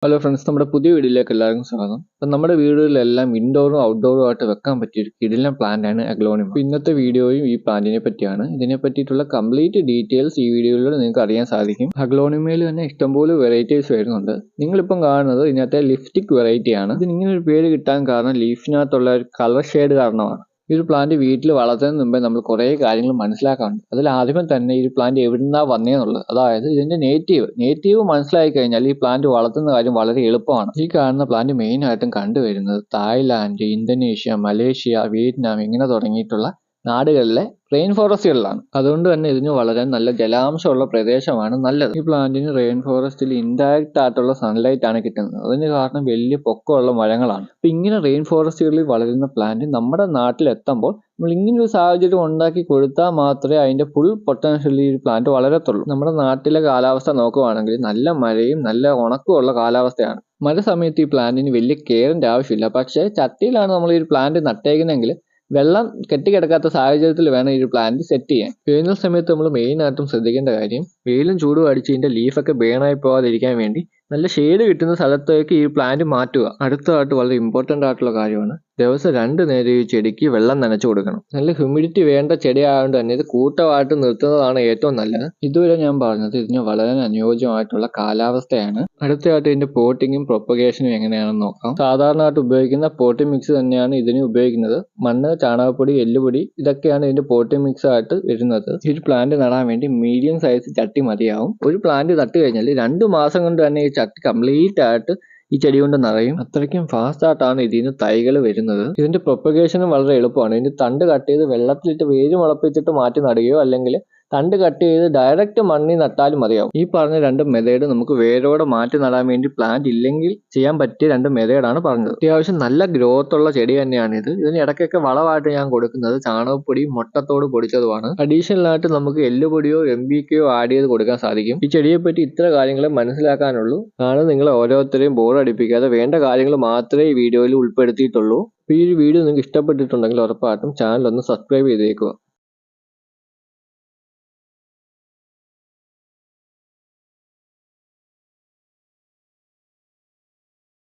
Hello friends, നമ്മുടെ പുതിയ വീഡിയോയിലേക്ക് എല്ലാവർക്കും സ്വാഗതം. അപ്പം നമ്മുടെ വീടുകളിലെല്ലാം ഇൻഡോറും ഔട്ട്ഡോറും ആയിട്ട് വെക്കാൻ പറ്റിയ ഒരു കിടിലൻ പ്ലാന്റാണ് അഗ്ലോണിമ. അപ്പോൾ ഇന്നത്തെ വീഡിയോയും ഈ പ്ലാന്റിനെ പറ്റിയാണ്. ഇതിനെ പറ്റിയിട്ടുള്ള കംപ്ലീറ്റ് ഡീറ്റെയിൽസ് ഈ വീഡിയോയിലൂടെ നിങ്ങൾക്ക് അറിയാൻ സാധിക്കും. അഗ്ലോണിമയിൽ തന്നെ ഇഷ്ടംപോലെ വെറൈറ്റീസ് വരുന്നുണ്ട്. നിങ്ങളിപ്പം കാണുന്നത് ഇതിനകത്തെ ലിപ്സ്റ്റിക് വെറൈറ്റിയാണ്. ഇതിന് ഇങ്ങനെ ഒരു പേര് കിട്ടാൻ കാരണം ലീഫിനകത്തുള്ള ഒരു കളർ ഷെയ്ഡ് കാരണമാണ്. ഈ ഒരു പ്ലാന്റ് വീട്ടിൽ വളർത്തുന്നതിന് മുമ്പേ നമ്മൾ കുറേ കാര്യങ്ങൾ മനസ്സിലാക്കാറുണ്ട്. അതിൽ ആദ്യമേ തന്നെ ഈ ഒരു പ്ലാന്റ് എവിടുന്നാ വന്നേന്നുള്ളത്, അതായത് ഇതിന്റെ നേറ്റീവ് മനസ്സിലാക്കി കഴിഞ്ഞാൽ ഈ പ്ലാന്റ് വളർത്തുന്ന കാര്യം വളരെ എളുപ്പമാണ്. ഈ കാണുന്ന പ്ലാന്റ് മെയിൻ ആയിട്ടും കണ്ടുവരുന്നത് തായ്ലാന്റ്, ഇന്തോനേഷ്യ, മലേഷ്യ, വിയറ്റ്നാം ഇങ്ങനെ തുടങ്ങിയിട്ടുള്ള നാടുകളിലെ റെയിൻ ഫോറസ്റ്റുകളിലാണ്. അതുകൊണ്ട് തന്നെ ഇതിന് വളരാൻ നല്ല ജലാംശമുള്ള പ്രദേശമാണ് നല്ലത്. ഈ പ്ലാന്റിന് റെയിൻ ഫോറസ്റ്റിൽ ഇൻഡയറക്റ്റ് ആയിട്ടുള്ള സൺലൈറ്റ് ആണ് കിട്ടുന്നത്. അതിന് കാരണം വലിയ പൊക്കമുള്ള മരങ്ങളാണ്. അപ്പൊ ഇങ്ങനെ റെയിൻ ഫോറസ്റ്റുകളിൽ വളരുന്ന പ്ലാന്റ് നമ്മുടെ നാട്ടിലെത്തുമ്പോൾ നമ്മൾ ഇങ്ങനെ ഒരു സാഹചര്യം ഉണ്ടാക്കി കൊടുത്താൽ മാത്രമേ അതിന്റെ ഫുൾ പൊട്ടൻഷ്യലി ഈ പ്ലാന്റ് വളരത്തുള്ളൂ. നമ്മുടെ നാട്ടിലെ കാലാവസ്ഥ നോക്കുകയാണെങ്കിൽ നല്ല മഴയും നല്ല ഉണക്കമുള്ള കാലാവസ്ഥയാണ്. മഴ സമയത്ത് ഈ പ്ലാന്റിന് വലിയ കെയറിന്റെ ആവശ്യമില്ല. പക്ഷേ ചട്ടിയിലാണ് നമ്മൾ ഈ പ്ലാന്റ് നട്ടേക്കുന്നെങ്കിൽ വെള്ളം കെട്ടിക്കിടക്കാത്ത സാഹചര്യത്തിൽ വേണം ഈ പ്ലാന്റ് സെറ്റ് ചെയ്യാൻ. വേനൽ സമയത്ത് നമ്മൾ മെയിനായിട്ടും ശ്രദ്ധിക്കേണ്ട കാര്യം വെയിലും ചൂടും അടിച്ച് ഇതിന്റെ ലീഫൊക്കെ ബേണായി പോകാതിരിക്കാൻ വേണ്ടി നല്ല ഷെയ്ഡ് കിട്ടുന്ന സ്ഥലത്തേക്ക് ഈ പ്ലാന്റ് മാറ്റുക. അടുത്തതായിട്ട് വളരെ ഇമ്പോർട്ടൻ്റ് ആയിട്ടുള്ള കാര്യമാണ് ദിവസം 2 നേരം ഈ ചെടിക്ക് വെള്ളം നനച്ചു കൊടുക്കണം. നല്ല ഹ്യൂമിഡിറ്റി വേണ്ട ചെടി ആയതുകൊണ്ട് തന്നെ ഇത് കൂട്ടമായിട്ട് നിർത്തുന്നതാണ് ഏറ്റവും നല്ലത്. ഇതുവരെ ഞാൻ പറഞ്ഞത് ഇതിന് വളരെ അനുയോജ്യമായിട്ടുള്ള കാലാവസ്ഥയാണ്. അടുത്തതായിട്ട് ഇതിന്റെ പോട്ടിങ്ങും പ്രൊപ്പഗേഷനും എങ്ങനെയാണെന്ന് നോക്കാം. സാധാരണയായിട്ട് ഉപയോഗിക്കുന്ന പോട്ടിംഗ് മിക്സ് തന്നെയാണ് ഇതിന് ഉപയോഗിക്കുന്നത്. മണ്ണ്, ചാണകപ്പൊടി, എല്ലുപൊടി ഇതൊക്കെയാണ് ഇതിന്റെ പോട്ടിംഗ് മിക്സ് ആയിട്ട് വരുന്നത്. ഈ ഒരു പ്ലാന്റ് നടാൻ വേണ്ടി മീഡിയം സൈസ് ചട്ടി മതിയാവും. ഒരു പ്ലാന്റ് നട്ട് കഴിഞ്ഞാൽ 2 മാസം കൊണ്ട് തന്നെ ഈ ചട്ടി കംപ്ലീറ്റ് ആയിട്ട് ഈ ചെടി കൊണ്ട് നിറയും. അത്രയ്ക്കും ഫാസ്റ്റ് ആയിട്ടാണ് ഇതിന് തൈകൾ വരുന്നത്. ഇതിന്റെ പ്രൊപ്പഗേഷനും വളരെ എളുപ്പമാണ്. ഇതിന്റെ തണ്ട് കട്ട് ചെയ്ത് വെള്ളത്തിലിട്ട് വേര് മുളപ്പിച്ചിട്ട് മാറ്റി നടുകയോ അല്ലെങ്കിൽ തണ്ട് കട്ട് ചെയ്ത് ഡയറക്റ്റ് മണ്ണിൽ നട്ടാലും മതിയാവും. ഈ പറഞ്ഞ 2 മെത്തേഡ് നമുക്ക് വേരോടെ മാറ്റി നടാൻ വേണ്ടി പ്ലാന്റ് ഇല്ലെങ്കിൽ ചെയ്യാൻ പറ്റിയ 2 മെത്തേഡാണ് പറഞ്ഞത്. അത്യാവശ്യം നല്ല ഗ്രോത്ത് ഉള്ള ചെടി തന്നെയാണ് ഇത്. ഇതിന് ഇടയ്ക്കൊക്കെ വളമായിട്ട് ഞാൻ കൊടുക്കുന്നത് ചാണകപ്പൊടിയും മുട്ടത്തോട് പൊടിച്ചതുമാണ്. അഡീഷണൽ ആയിട്ട് നമുക്ക് എല്ലുപൊടിയോ MBKയോ ആഡ് ചെയ്ത് കൊടുക്കാൻ സാധിക്കും. ഈ ചെടിയെ പറ്റി ഇത്ര കാര്യങ്ങൾ മനസ്സിലാക്കാനുള്ളൂ. ആണ് നിങ്ങൾ ഓരോരുത്തരെയും ബോറടിപ്പിക്കാതെ വേണ്ട കാര്യങ്ങൾ മാത്രമേ ഈ വീഡിയോയിൽ ഉൾപ്പെടുത്തിയിട്ടുള്ളൂ. ഈ ഒരു വീഡിയോ നിങ്ങൾക്ക് ഇഷ്ടപ്പെട്ടിട്ടുണ്ടെങ്കിൽ ഉറപ്പായിട്ടും ചാനൽ ഒന്ന് സബ്സ്ക്രൈബ് ചെയ്തേക്കുക.